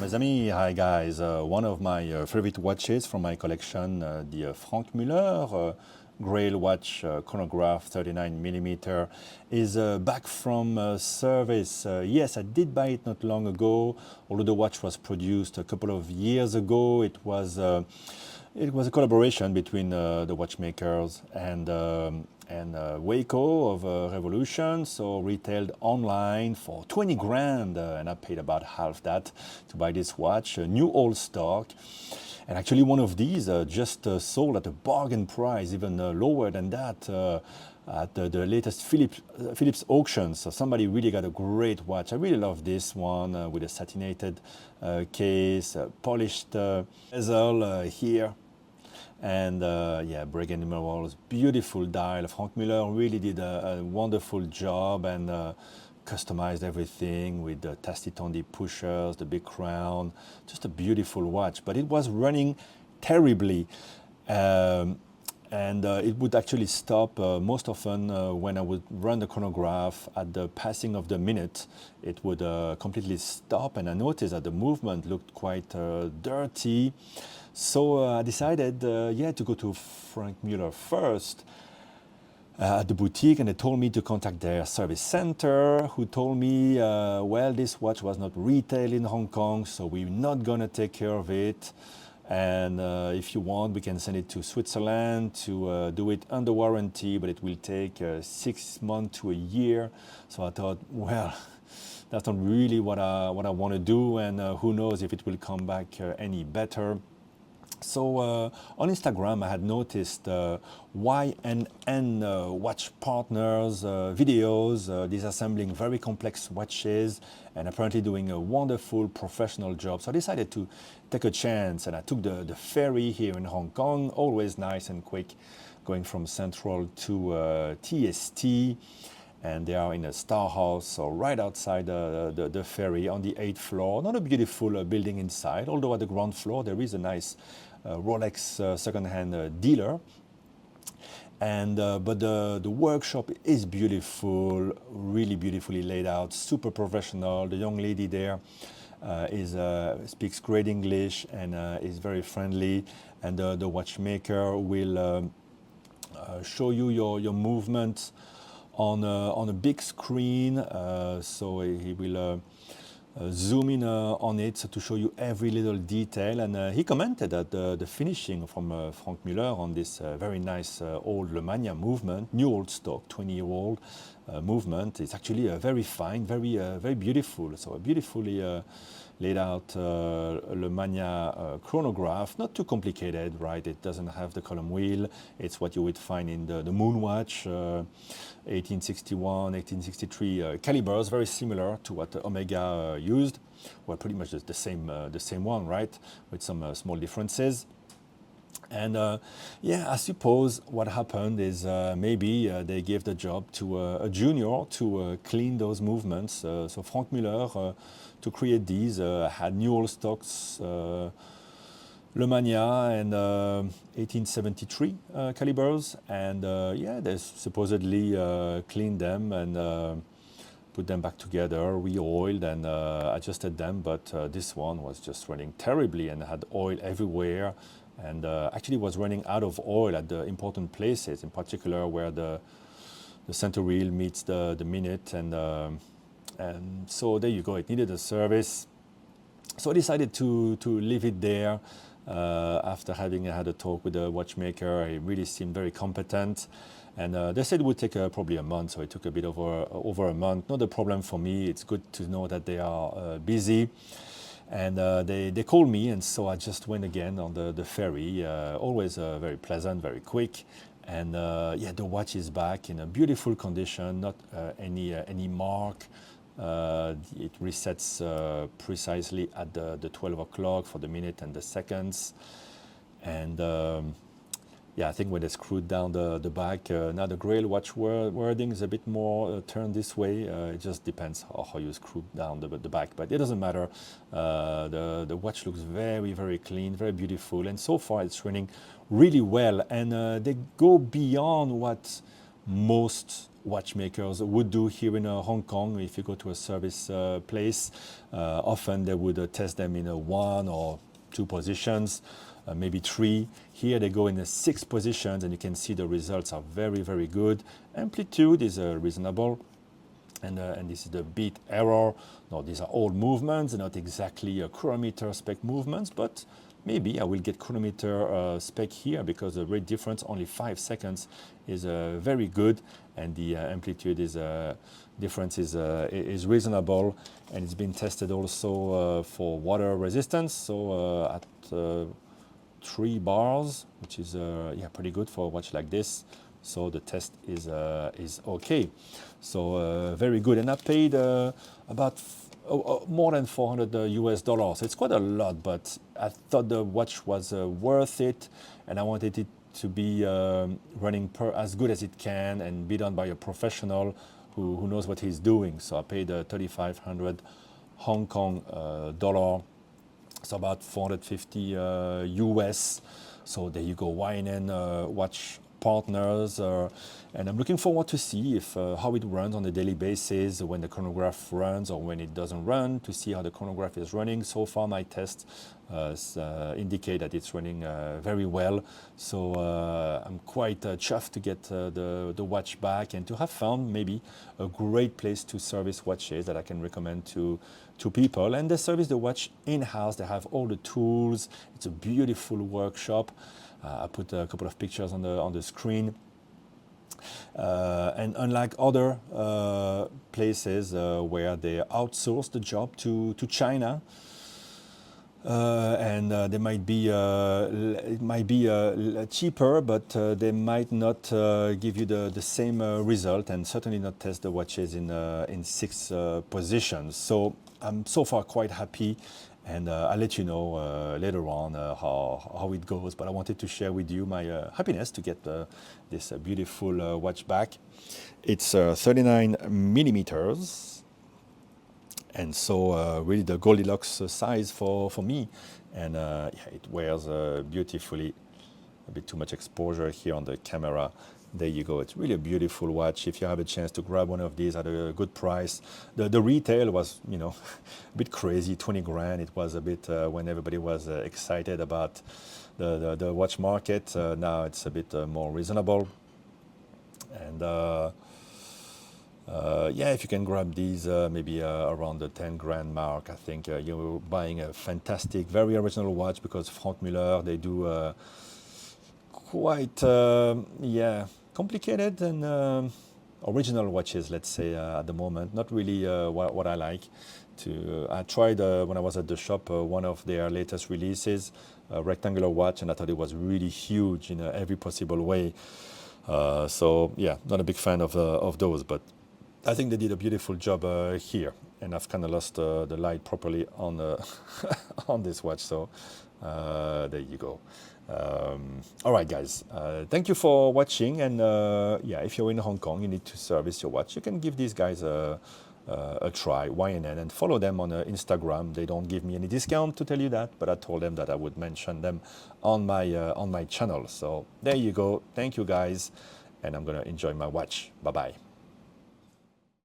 mes amis, hi guys. One of my favorite watches from my collection, the Franck Muller Grail watch chronograph 39mm is back from service. Yes, I did buy it not long ago, although the watch was produced a couple of years ago. It was a collaboration between the watchmakers and Waco of Revolution, so retailed online for 20 grand, and I paid about half that to buy this watch, a new old stock. And actually one of these just sold at a bargain price, even lower than that, at the latest Philips auctions. So somebody really got a great watch. I really love this one with a satinated case, polished bezel here. And yeah, Breguet numerals, beautiful dial. Franck Muller really did a wonderful job and customized everything with the Tastitondi pushers, the big crown, just a beautiful watch. But it was running terribly. And it would actually stop most often when I would run the chronograph at the passing of the minute. It would completely stop, and I noticed that the movement looked quite dirty. So I decided, yeah, to go to Franck Muller first at the boutique, and they told me to contact their service center, who told me, well, this watch was not retailed in Hong Kong, so we're not gonna take care of it. And if you want, we can send it to Switzerland to do it under warranty, but it will take 6 months to a year. So I thought, well, that's not really what I want to do, and who knows if it will come back any better. So on Instagram, I had noticed YNN Watch Partners videos, disassembling very complex watches and apparently doing a wonderful professional job. So I decided to take a chance, and I took the ferry here in Hong Kong, always nice and quick, going from Central to TST. And they are in a Star House, so right outside the ferry on the 8th floor. Not a beautiful building inside, although at the ground floor there is a nice Rolex second-hand dealer. And but the workshop is beautiful, really beautifully laid out, super professional. The young lady there speaks great English and is very friendly. And the watchmaker will show you your movements on a big screen, so he will zoom in on it to show you every little detail. And he commented that the finishing from Franck Muller on this very nice old Le Mania movement, new old stock, 20-year-old movement, is actually very fine, very beautiful. So a beautifully laid out Le Mania chronograph, not too complicated, right? It doesn't have the column wheel. It's what you would find in the Moon watch, 1861, 1863 calibers, very similar to what Omega used. Well, pretty much the same one, right? With some small differences. And yeah, I suppose what happened is maybe they gave the job to a junior to clean those movements. So Franck Muller, to create these, had new old stocks, Le Mania and 1873 calibers. And yeah, they supposedly cleaned them and put them back together, re-oiled and adjusted them. But this one was just running terribly and had oil everywhere. And actually was running out of oil at the important places, in particular where the center wheel meets the minute. And so there you go, it needed a service. So I decided to leave it there after having had a talk with the watchmaker. He really seemed very competent. And they said it would take probably a month, so it took a bit over a month. Not a problem for me, it's good to know that they are busy. And they called me, and so I just went again on the ferry. Always very pleasant, very quick. And yeah, the watch is back in a beautiful condition, not any mark. It resets precisely at the 12 o'clock for the minute and the seconds. And yeah, I think when they screwed down the back, now the Grail watch wording is a bit more turned this way. It just depends how you screw down the back, but it doesn't matter. The watch looks very clean, very beautiful, and so far it's running really well. And they go beyond what most watchmakers would do here in Hong Kong. If you go to a service place, often they would test them in 1 or 2 positions, maybe 3. Here they go in 6 positions, and you can see the results are very, very good. Amplitude is reasonable. And this is the beat error. Now, these are all movements, not exactly chronometer spec movements, but maybe I will get chronometer spec here, because the rate difference, only 5 seconds, is very good, and the amplitude is difference is reasonable, and it's been tested also for water resistance. So at 3 bars, which is yeah, pretty good for a watch like this. So the test is okay. So very good, and I paid about more than $400 US. So it's quite a lot, but I thought the watch was worth it, and I wanted it to be running as good as it can and be done by a professional who knows what he's doing. So I paid 3,500 Hong Kong dollar, so about 450 US. So there you go, YNN watch partners, and I'm looking forward to see if how it runs on a daily basis, when the chronograph runs or when it doesn't run, to see how the chronograph is running. So far my tests indicate that it's running very well, so I'm quite chuffed to get the watch back and to have found maybe a great place to service watches that I can recommend to people. And they service the watch in-house. They have all the tools. It's a beautiful workshop. I put a couple of pictures on the screen. And unlike other places where they outsource the job to China, and they might be it might be cheaper, but they might not give you the same result, and certainly not test the watches in 6 positions. So I'm so far quite happy, and I'll let you know later on how it goes. But I wanted to share with you my happiness to get this beautiful watch back. It's 39 millimeters, and so really the Goldilocks size for me. And yeah, it wears beautifully. A bit too much exposure here on the camera. There you go. It's really a beautiful watch. If you have a chance to grab one of these at a good price, the retail was, you know, a bit crazy, 20 grand. It was a bit when everybody was excited about the watch market. Now it's a bit more reasonable. And yeah, if you can grab these maybe around the 10 grand mark, I think you're buying a fantastic, very original watch, because Franck Muller, they do quite yeah, complicated and original watches, let's say, at the moment. Not really what I like. I tried when I was at the shop one of their latest releases, a rectangular watch, and I thought it was really huge in every possible way. So yeah, not a big fan of those, but I think they did a beautiful job here, and I've kind of lost the light properly on on this watch. So there you go. All right, guys, thank you for watching. And yeah, if you're in Hong Kong, you need to service your watch, you can give these guys a try, YNN, and follow them on Instagram. They don't give me any discount to tell you that, but I told them that I would mention them on my channel. So there you go. Thank you, guys, and I'm gonna enjoy my watch. Bye bye.